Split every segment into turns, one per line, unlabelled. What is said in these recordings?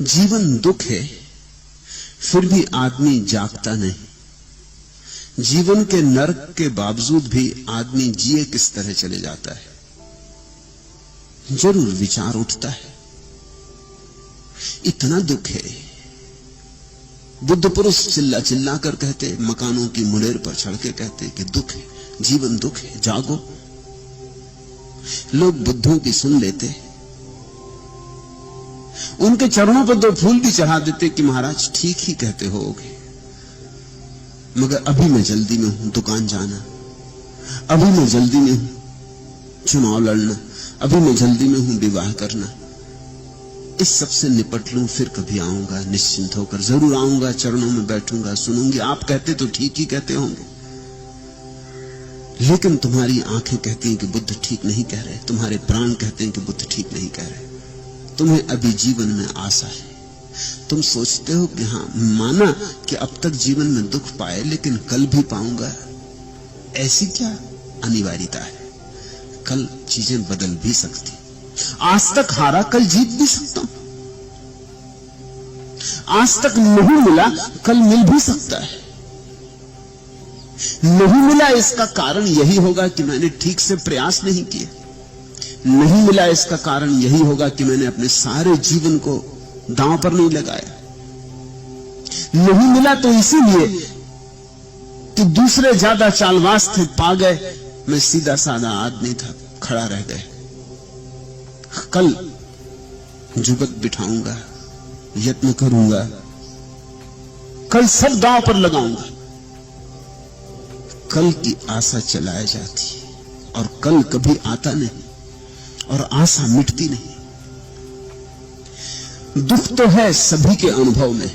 जीवन दुख है, फिर भी आदमी जागता नहीं। जीवन के नरक के बावजूद भी आदमी जिए किस तरह चले जाता है, जरूर विचार उठता है। इतना दुख है, बुद्ध पुरुष चिल्ला चिल्ला कर कहते, मकानों की मुनेर पर चढ़ के कहते कि दुख है, जीवन दुख है, जागो। लोग बुद्धों की सुन लेते, उनके चरणों पर 2 फूल भी चढ़ा देते कि महाराज ठीक ही कहते होगे, मगर अभी मैं जल्दी में हूं दुकान जाना, अभी मैं जल्दी में हूं चुनाव लड़ना, अभी मैं जल्दी में हूं विवाह करना। इस सब से निपट लूं, फिर कभी आऊंगा, निश्चिंत होकर जरूर आऊंगा, चरणों में बैठूंगा, सुनूंगी। आप कहते तो ठीक ही कहते होंगे, लेकिन तुम्हारी आंखें कहती हैं कि बुद्ध ठीक नहीं कह रहे, तुम्हारे प्राण कहते हैं कि बुद्ध ठीक नहीं कह रहे। तुम्हें अभी जीवन में आशा है, तुम सोचते हो कि हां, माना कि अब तक जीवन में दुख पाए, लेकिन कल भी पाऊंगा। ऐसी क्या अनिवार्यता है? कल चीजें बदल भी सकती। आज तक हारा, कल जीत भी सकता हूं। आज तक नहीं मिला, कल मिल भी सकता है। नहीं मिला इसका कारण यही होगा कि मैंने ठीक से प्रयास नहीं किए। नहीं मिला इसका कारण यही होगा कि मैंने अपने सारे जीवन को दांव पर नहीं लगाया। नहीं मिला तो इसीलिए कि दूसरे ज्यादा चालबाज थे, पा गए, मैं सीधा साधा आदमी था, खड़ा रह गए। कल जुगत बिठाऊंगा, यत्न करूंगा, कल सब दांव पर लगाऊंगा। कल की आशा चलाए जाती है और कल कभी आता नहीं, और आशा मिटती नहीं। दुख तो है सभी के अनुभव में,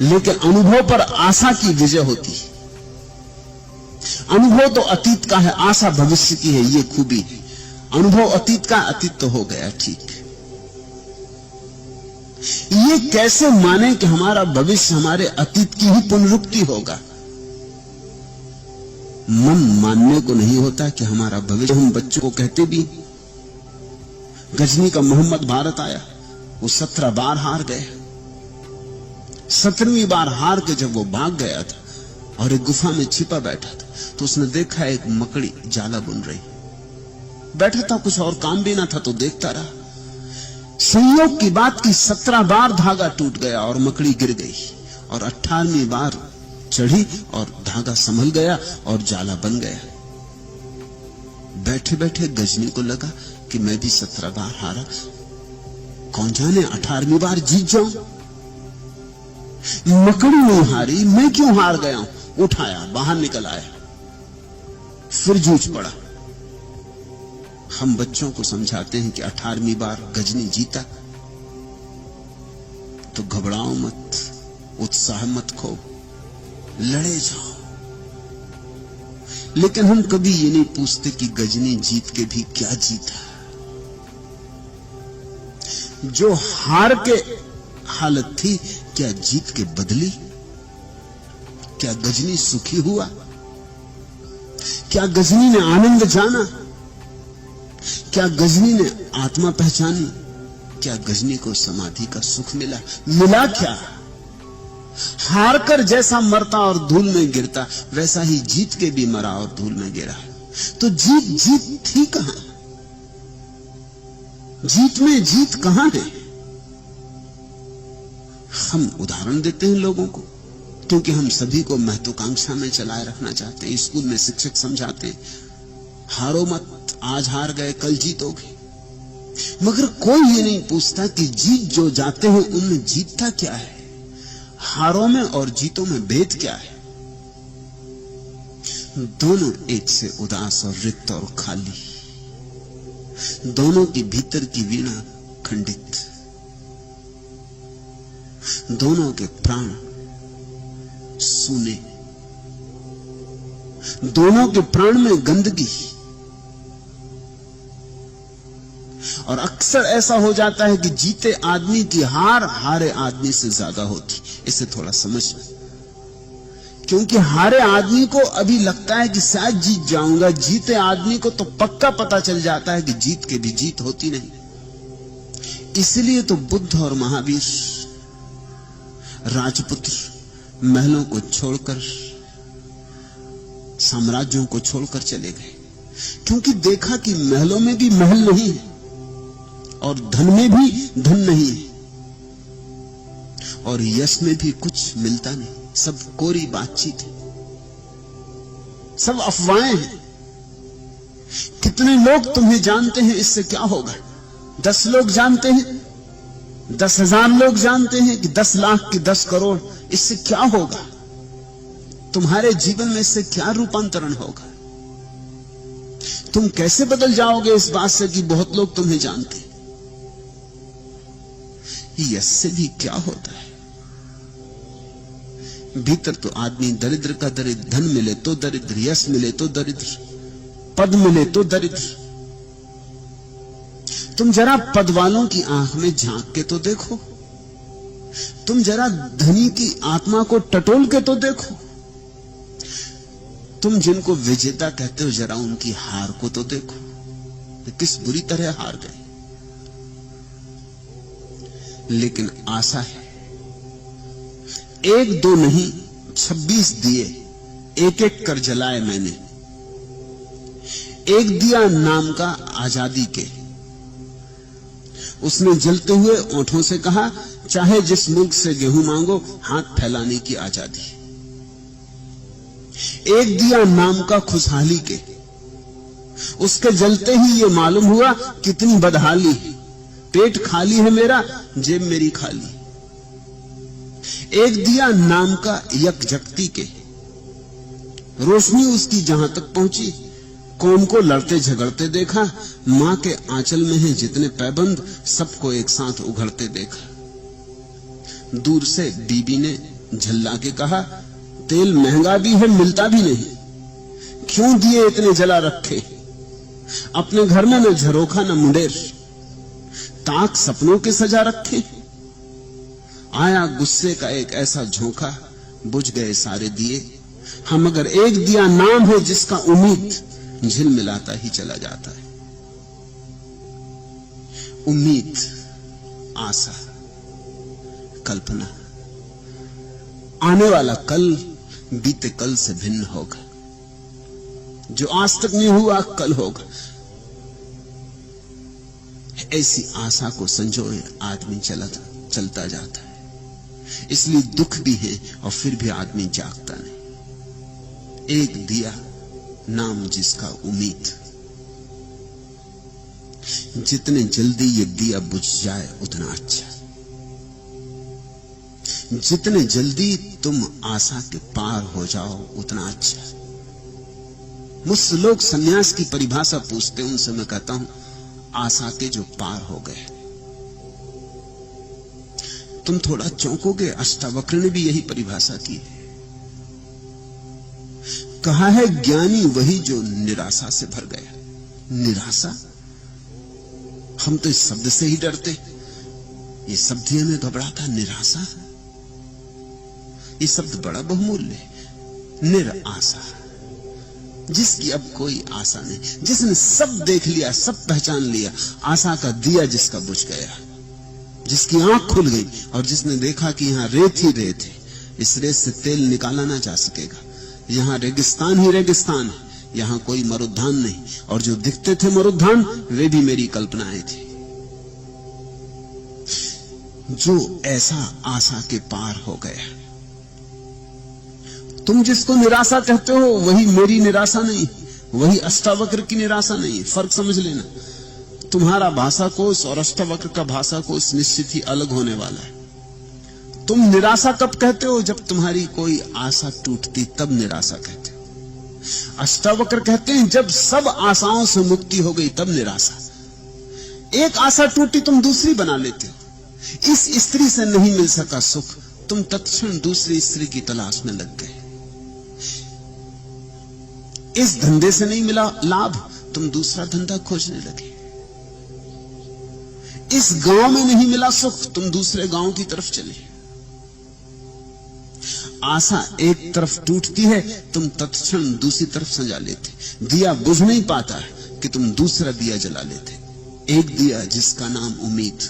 लेकिन अनुभव पर आशा की विजय होती है। अनुभव तो अतीत का है, आशा भविष्य की है, ये खूबी है। अनुभव अतीत का, अतीत तो हो गया, ठीक। ये कैसे माने कि हमारा भविष्य हमारे अतीत की ही पुनरुक्ति होगा? मन मानने को नहीं होता कि हमारा भविष्य। हम बच्चों को कहते भी, गजनी का मोहम्मद भारत आया, वो 17 बार हार गए। 17वीं बार हार के जब वो भाग गया था और एक गुफा में छिपा बैठा था, तो उसने देखा एक मकड़ी जाला बुन रही। बैठा था, कुछ और काम भी ना था, तो देखता रहा। संयोग की बात की 17 बार धागा टूट गया और मकड़ी गिर गई, और 18वीं बार चढ़ी और धागा संभल गया और जाला बन गया। बैठे बैठे गजनी को लगा कि मैं भी 17 बार हारा, कौन जाने 18वीं बार जीत जाऊं। मकड़ी नहीं हारी, मैं क्यों हार गया हूं? उठाया, बाहर निकल आया, फिर जूझ पड़ा। हम बच्चों को समझाते हैं कि 18वीं बार गजनी जीता तो घबराओ मत, उत्साह मत खो, लड़े जाओ। लेकिन हम कभी ये नहीं पूछते कि गजनी जीत के भी क्या जीता। जो हार के हालत थी, क्या जीत के बदली? क्या गजनी सुखी हुआ? क्या गजनी ने आनंद जाना? क्या गजनी ने आत्मा पहचानी? क्या गजनी को समाधि का सुख मिला? मिला क्या? हारकर जैसा मरता और धूल में गिरता, वैसा ही जीत के भी मरा और धूल में गिरा। तो जीत थी कहां? जीत में जीत कहां है? हम उदाहरण देते हैं लोगों को, क्योंकि हम सभी को महत्वाकांक्षा में चलाए रखना चाहते हैं। स्कूल में शिक्षक समझाते हैं, हारो मत, आज हार गए कल जीतोगे। मगर कोई ये नहीं पूछता कि जीत जो जाते हैं उनमें जीतता क्या है, हारों में और जीतों में भेद क्या है। दोनों एक से उदास और रिक्त और खाली, दोनों के भीतर की वीणा खंडित, दोनों के प्राण सूने, दोनों के प्राण में गंदगी। और अक्सर ऐसा हो जाता है कि जीते आदमी की हार हारे आदमी से ज्यादा होती। इसे थोड़ा समझना, क्योंकि हारे आदमी को अभी लगता है कि शायद जीत जाऊंगा, जीते आदमी को तो पक्का पता चल जाता है कि जीत के भी जीत होती नहीं। इसलिए तो बुद्ध और महावीर राजपुत्र महलों को छोड़कर, साम्राज्यों को छोड़कर चले गए, क्योंकि देखा कि महलों में भी महल नहीं है और धन में भी धन नहीं है और यश में भी कुछ मिलता नहीं। सब कोरी बातचीत है, सब अफवाहें हैं। कितने लोग तुम्हें जानते हैं, इससे क्या होगा? 10 लोग जानते हैं, 10,000 लोग जानते हैं कि 10 लाख की 10 करोड़, इससे क्या होगा? तुम्हारे जीवन में इससे क्या रूपांतरण होगा? तुम कैसे बदल जाओगे इस बात से कि बहुत लोग तुम्हें जानते हैं? यश से भी क्या होता है? भीतर तो आदमी दरिद्र का दरिद्र, धन मिले तो दरिद्र, यश मिले तो दरिद्र, पद मिले तो दरिद्र। तुम जरा पद वालों की आंख में झांक के तो देखो, तुम जरा धनी की आत्मा को टटोल के तो देखो, तुम जिनको विजेता कहते हो जरा उनकी हार को तो देखो, किस बुरी तरह हार गए। लेकिन आशा है, 1 2 नहीं 26 दिए एक एक कर जलाए मैंने। एक दिया नाम का आजादी के, उसने जलते हुए ओंठों से कहा, चाहे जिस मुल्क से गेहूं मांगो, हाथ फैलाने की आजादी। एक दिया नाम का खुशहाली के, उसके जलते ही ये मालूम हुआ कितनी बदहाली है। पेट खाली है मेरा, जेब मेरी खाली। एक दिया नाम का यकजगती के, रोशनी उसकी जहां तक पहुंची, कौम को लड़ते झगड़ते देखा, मां के आंचल में है जितने पैबंद, सबको एक साथ उघड़ते देखा। दूर से बीबी ने झल्ला के कहा, तेल महंगा भी है, मिलता भी नहीं, क्यों दिए इतने जला रखे? अपने घर में न झरोखा न मुंडेर, ताक सपनों के सजा रखे। आया गुस्से का एक ऐसा झोंका, बुझ गए सारे दिए। हम अगर एक दिया नाम है जिसका उम्मीद झिलमिलाता ही चला जाता है। उम्मीद, आशा, कल्पना, आने वाला कल बीते कल से भिन्न होगा, जो आज तक नहीं हुआ कल होगा। ऐसी आशा को संजोए आदमी चलता जाता है। इसलिए दुख भी है और फिर भी आदमी जागता नहीं। एक दिया नाम जिसका उम्मीद, जितने जल्दी ये दिया बुझ जाए उतना अच्छा। जितने जल्दी तुम आशा के पार हो जाओ उतना अच्छा। मुझसे लोग सन्यास की परिभाषा पूछते, उनसे मैं कहता हूं आशा के जो पार हो गए। तुम थोड़ा चौंकोगे, अष्टावक्र ने भी यही परिभाषा की है। कहा है ज्ञानी वही जो निराशा से भर गया। निराशा, हम तो इस शब्द से ही डरते, ये शब्द ही हमें घबराता। निराशा, ये शब्द बड़ा बहुमूल्य है। निराशा, जिसकी अब कोई आशा नहीं, जिसने सब देख लिया, सब पहचान लिया, आशा का दिया जिसका बुझ गया, जिसकी आंख खुल गई और जिसने देखा कि यहां रेत ही रेत है, इस रेत से तेल निकाला ना जा सकेगा, यहां रेगिस्तान ही रेगिस्तान है, यहां कोई मरुद्यान नहीं, और जो दिखते थे मरुद्यान वे भी मेरी कल्पनाएं थी। जो ऐसा आशा के पार हो गया, तुम जिसको निराशा कहते हो वही मेरी निराशा नहीं, वही अष्टावक्र की निराशा नहीं। फर्क समझ लेना। तुम्हारा भाषा कोश और अष्टावक्र का भाषा कोश निश्चित ही अलग होने वाला है। तुम निराशा कब कहते हो? जब तुम्हारी कोई आशा टूटती तब निराशा कहते हो। अष्टावक्र कहते हैं जब सब आशाओं से मुक्ति हो गई तब निराशा। एक आशा टूटी तुम दूसरी बना लेते हो। इस स्त्री से नहीं मिल सका सुख, तुम तत्क्षण दूसरी स्त्री की तलाश में लग गए। इस धंधे से नहीं मिला लाभ, तुम दूसरा धंधा खोजने लगे। इस गांव में नहीं मिला सुख, तुम दूसरे गांव की तरफ चले। आशा एक तरफ टूटती है, तुम तत्क्षण दूसरी तरफ सजा लेते। दिया बुझ नहीं पाता है कि तुम दूसरा दिया जला लेते। एक दिया जिसका नाम उम्मीद,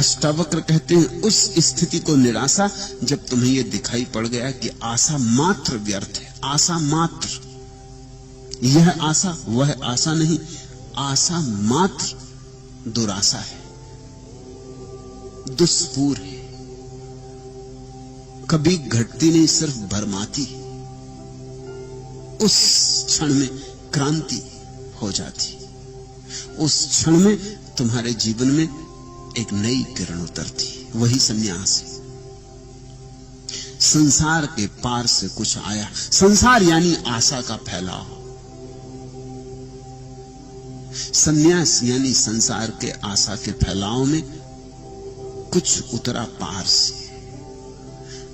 अष्टावक्र कहते हैं उस स्थिति को निराशा जब तुम्हें यह दिखाई पड़ गया कि आशा मात्र व्यर्थ है, आशा मात्र, यह आशा वह आशा नहीं, आशा मात्र दुराशा है, दुष्पूर है, कभी घटती नहीं, सिर्फ भरमाती। उस क्षण में क्रांति हो जाती, उस क्षण में तुम्हारे जीवन में एक नई किरण उतरती, वही संन्यास है। संसार के पार से कुछ आया, संसार यानी आशा का फैलाव, संन्यास यानी संसार के आशा के फैलाव में कुछ उतरा पार से,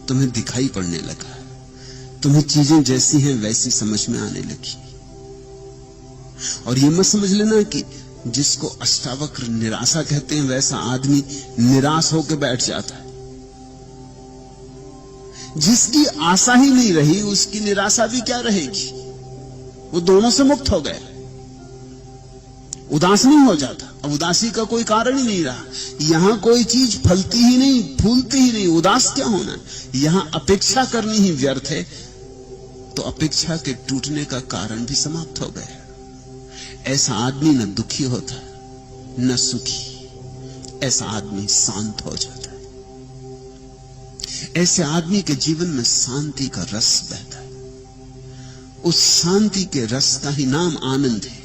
तुम्हें दिखाई पड़ने लगा, तुम्हें चीजें जैसी हैं वैसी समझ में आने लगी। और ये मत समझ लेना कि जिसको अष्टावक्र निराशा कहते हैं वैसा आदमी निराश होकर बैठ जाता है। जिसकी आशा ही नहीं रही उसकी निराशा भी क्या रहेगी, वो दोनों से मुक्त हो गया, उदास नहीं हो जाता। अब उदासी का कोई कारण ही नहीं रहा, यहां कोई चीज फलती ही नहीं, फूलती ही नहीं, उदास क्या होना, यहां अपेक्षा करनी ही व्यर्थ है, तो अपेक्षा के टूटने का कारण भी समाप्त हो गया। ऐसा आदमी न दुखी होता न सुखी, ऐसा आदमी शांत हो जाता है, ऐसे आदमी के जीवन में शांति का रस बहता है। उस शांति के रस का ही नाम आनंद है।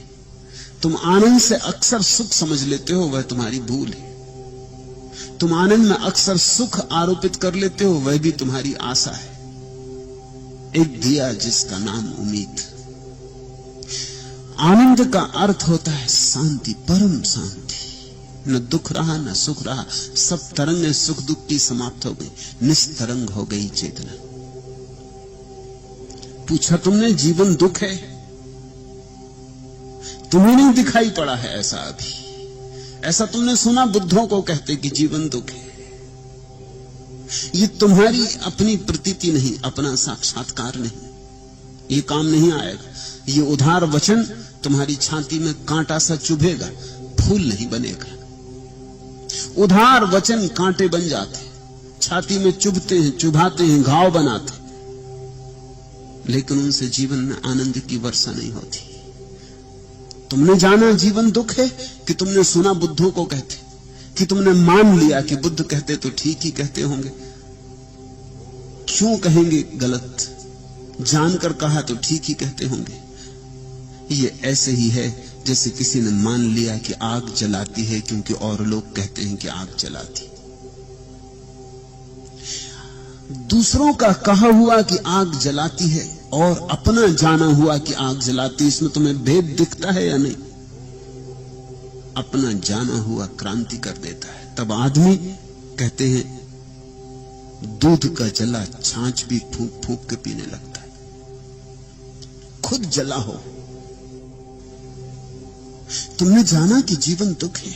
तुम आनंद से अक्सर सुख समझ लेते हो, वह तुम्हारी भूल है। तुम आनंद में अक्सर सुख आरोपित कर लेते हो, वह भी तुम्हारी आशा है। एक दिया जिसका नाम उम्मीद। आनंद का अर्थ होता है शांति, परम शांति, न दुख रहा न सुख रहा, सब तरंगें सुख दुख की समाप्त हो गई, निस्तरंग हो गई चेतना। पूछा तुमने जीवन दुख है? तुम्हें नहीं दिखाई पड़ा है ऐसा अभी, ऐसा तुमने सुना बुद्धों को कहते कि जीवन दुख है। ये तुम्हारी अपनी प्रतीति नहीं, अपना साक्षात्कार नहीं, ये काम नहीं आएगा। ये उधार वचन तुम्हारी छाती में कांटा सा चुभेगा, फूल नहीं बनेगा। उधार वचन कांटे बन जाते, छाती में चुभते हैं, चुभाते हैं, घाव बनाते, लेकिन उनसे जीवन में आनंद की वर्षा नहीं होती। तुमने जाना जीवन दुख है कि तुमने सुना बुद्धों को कहते, कि तुमने मान लिया कि बुद्ध कहते तो ठीक ही कहते होंगे, क्यों कहेंगे गलत, जानकर कहा तो ठीक ही कहते होंगे। ये ऐसे ही है जैसे किसी ने मान लिया कि आग जलाती है क्योंकि और लोग कहते हैं कि आग जलाती। दूसरों का कहा हुआ कि आग जलाती है और अपना जाना हुआ कि आग जलाती, इसमें तुम्हें भेद दिखता है या नहीं? अपना जाना हुआ क्रांति कर देता है। तब आदमी कहते हैं दूध का जला छाछ भी फूंक फूंक के पीने लगता है। खुद जला हो, तुमने जाना कि जीवन दुख है,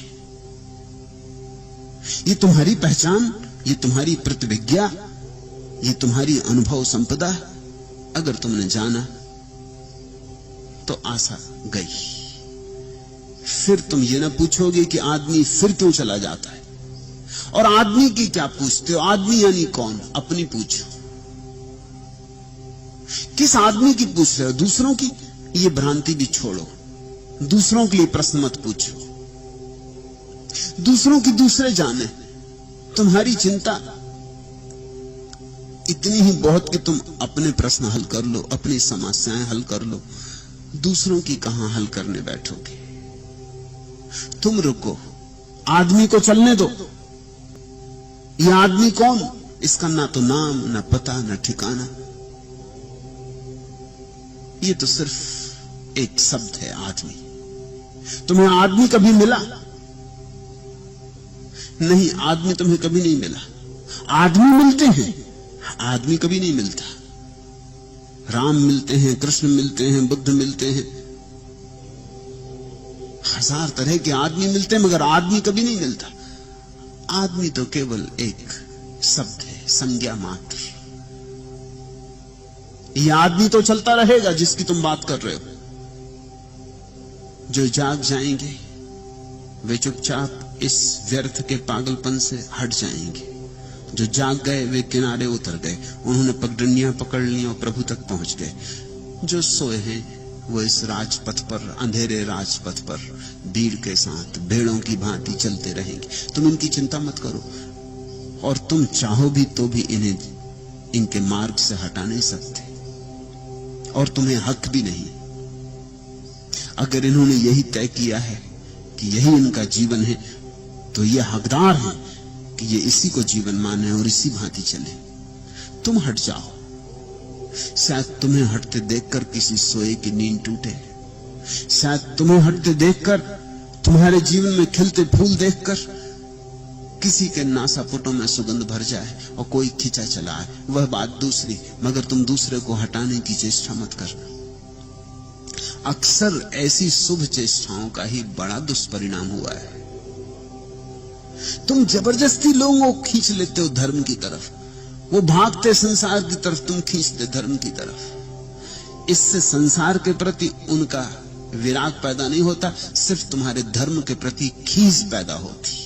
ये तुम्हारी पहचान, ये तुम्हारी प्रतिविज्ञा, ये तुम्हारी अनुभव संपदा। अगर तुमने जाना तो आशा गई। फिर तुम ये ना पूछोगे कि आदमी फिर क्यों चला जाता है, और आदमी की क्या पूछते हो? आदमी यानी कौन? अपनी पूछो। किस आदमी की पूछ रहे हो? दूसरों की? ये भ्रांति भी छोड़ो, दूसरों के लिए प्रश्न मत पूछो, दूसरों की दूसरे जाने। तुम्हारी चिंता इतनी ही बहुत कि तुम अपने प्रश्न हल कर लो, अपनी समस्याएं हल कर लो, दूसरों की कहां हल करने बैठोगे? तुम रुको, आदमी को चलने दो। यह आदमी कौन? इसका ना तो नाम, ना पता, ना ठिकाना, ये तो सिर्फ एक शब्द है आदमी। तुम्हें आदमी कभी मिला? नहीं, आदमी तुम्हें कभी नहीं मिला। आदमी मिलते हैं, आदमी कभी नहीं मिलता। राम मिलते हैं, कृष्ण मिलते हैं, बुद्ध मिलते हैं, हजार तरह के आदमी मिलते हैं, मगर आदमी कभी नहीं मिलता। आदमी तो केवल एक शब्द है, संज्ञा मात्र। यह आदमी तो चलता रहेगा जिसकी तुम बात कर रहे हो। जो जाग जाएंगे वे चुपचाप इस व्यर्थ के पागलपन से हट जाएंगे। जो जाग गए वे किनारे उतर गए, उन्होंने पगडंडियां पकड़ ली और प्रभु तक पहुंच गए। जो सोए हैं वो इस राजपथ पर, अंधेरे राजपथ पर भीड़ के साथ भेड़ों की भांति चलते रहेंगे। तुम इनकी चिंता मत करो, और तुम चाहो भी तो भी इन्हें इनके मार्ग से हटा नहीं सकते, और तुम्हें हक भी नहीं। अगर इन्होंने यही तय किया है कि यही इनका जीवन है, तो ये हकदार हैं कि ये इसी को जीवन माने और इसी भांति चले। तुम हट जाओ, शायद तुम्हें हटते देखकर किसी सोए की नींद टूटे, शायद तुम्हें हटते देखकर, तुम्हारे जीवन में खिलते फूल देखकर किसी के नासापुटों में सुगंध भर जाए और कोई खिंचा चला आए, वह बात दूसरी, मगर तुम दूसरे को हटाने की चेष्टा मत करना। अक्सर ऐसी शुभ चेष्टाओं का ही बड़ा दुष्परिणाम हुआ है। तुम जबरदस्ती लोगों को खींच लेते हो धर्म की तरफ, वो भागते संसार की तरफ, तुम खींचते धर्म की तरफ। इससे संसार के प्रति उनका विराग पैदा नहीं होता, सिर्फ तुम्हारे धर्म के प्रति खींच पैदा होती।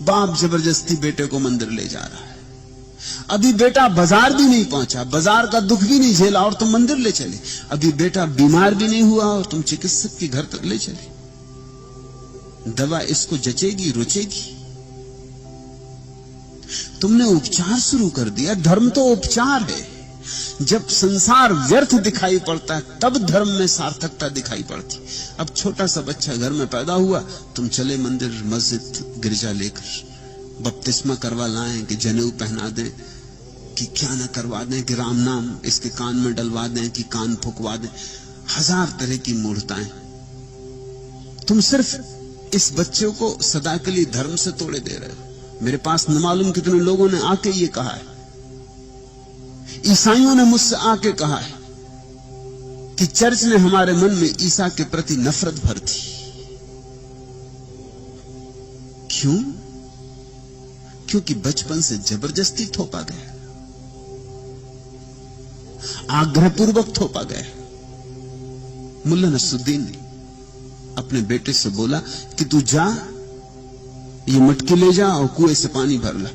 बाप जबरदस्ती बेटे को मंदिर ले जा रहा है, अभी बेटा बाजार भी नहीं पहुंचा, बाजार का दुख भी नहीं झेला और तुम मंदिर ले चले। अभी बेटा बीमार भी नहीं हुआ और तुम चिकित्सक के घर तक ले चले। दवा इसको जचेगी, रुचेगी? तुमने उपचार शुरू कर दिया। धर्म तो उपचार है। जब संसार व्यर्थ दिखाई पड़ता है तब धर्म में सार्थकता दिखाई पड़ती। अब छोटा सा बच्चा घर में पैदा हुआ, तुम चले मंदिर, मस्जिद, गिरजा लेकर बपतिस्मा करवा लाएं कि जनेऊ पहना दें, कि क्या न करवा दें, कि राम नाम इसके कान में डलवा दें, कि कान फुकवा दें। हजार तरह की मूर्ताएं। तुम सिर्फ इस बच्चे को सदा के लिए धर्म से तोड़े दे रहे हो। मेरे पास न मालूम कितने लोगों ने आके ये कहा है, ईसाइयों ने मुझसे आके कहा है कि चर्च ने हमारे मन में ईसा के प्रति नफरत भर दी। क्यों? क्योंकि बचपन से जबरदस्ती थोपा गया, आग्रहपूर्वक थोपा गया। मुल्ला नसरुद्दीन ने अपने बेटे से बोला कि तू जा, ये मटकी ले जा और कुएं से पानी भर ला,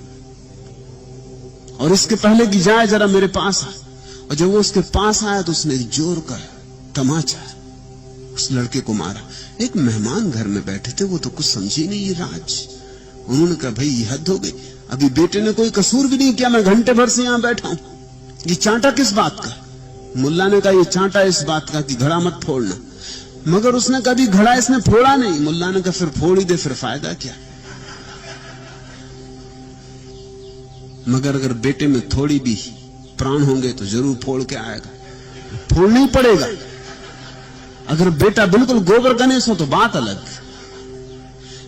और इसके पहले कि जाए जरा मेरे पास आ। और जब वो उसके पास आया तो उसने जोर का तमाचा उस लड़के को मारा। एक मेहमान घर में बैठे थे, वो तो कुछ समझी नहीं ये राज। उन्होंने कहा भाई ये हद हो गई, अभी बेटे ने कोई कसूर भी नहीं किया, मैं घंटे भर से यहां बैठा हूं, ये चांटा किस बात का? मुल्ला ने कहा ये चांटा इस बात का कि घड़ा मत फोड़ना। मगर उसने कभी घड़ा इसने फोड़ा नहीं। मुल्ला ने कहा फिर फोड़ ही दे, फिर फायदा क्या? मगर अगर बेटे में थोड़ी भी प्राण होंगे तो जरूर फोड़ के आएगा, फोड़ना ही पड़ेगा। अगर बेटा बिल्कुल गोबर गणेश हो तो बात अलग,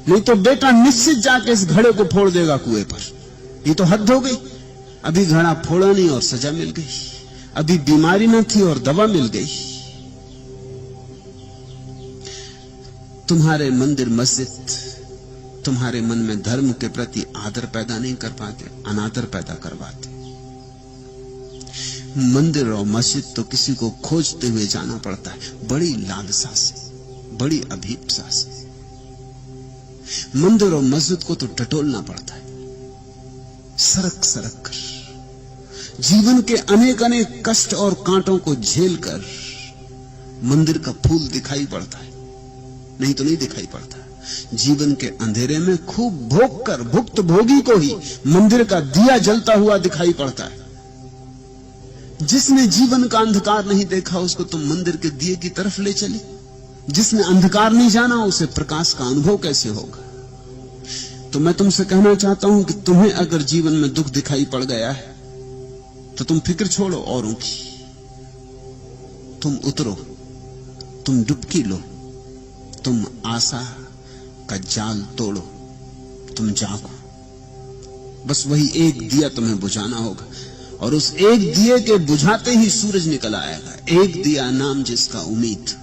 नहीं तो बेटा निश्चित जाके इस घड़े को फोड़ देगा कुएं पर। ये तो हद हो गई। अभी घड़ा फोड़ा नहीं और सजा मिल गई, अभी बीमारी न थी और दवा मिल गई। तुम्हारे मंदिर मस्जिद तुम्हारे मन में धर्म के प्रति आदर पैदा नहीं कर पाते, अनादर पैदा करवाते। मंदिर और मस्जिद तो किसी को खोजते हुए जाना पड़ता है, बड़ी लालसा से, बड़ी अभीप्सा से। मंदिर और मस्जिद को तो टटोलना पड़ता है, सरक सरक कर। जीवन के अनेक अनेक कष्ट और कांटों को झेलकर मंदिर का फूल दिखाई पड़ता है, नहीं तो नहीं दिखाई पड़ता। जीवन के अंधेरे में खूब भोग कर भुक्त भोगी को ही मंदिर का दिया जलता हुआ दिखाई पड़ता है। जिसने जीवन का अंधकार नहीं देखा उसको तुम मंदिर के दिए की तरफ ले चले। जिसने अंधकार नहीं जाना उसे प्रकाश का अनुभव कैसे होगा? तो मैं तुमसे कहना चाहता हूं कि तुम्हें अगर जीवन में दुख दिखाई पड़ गया है तो तुम फिक्र छोड़ो औरों की, तुम उतरो, तुम डुबकी लो, तुम आशा का जाल तोड़ो, तुम जागो। बस वही एक दिया तुम्हें बुझाना होगा, और उस एक दिए के बुझाते ही सूरज निकल आएगा। एक दिया नाम जिसका उम्मीद।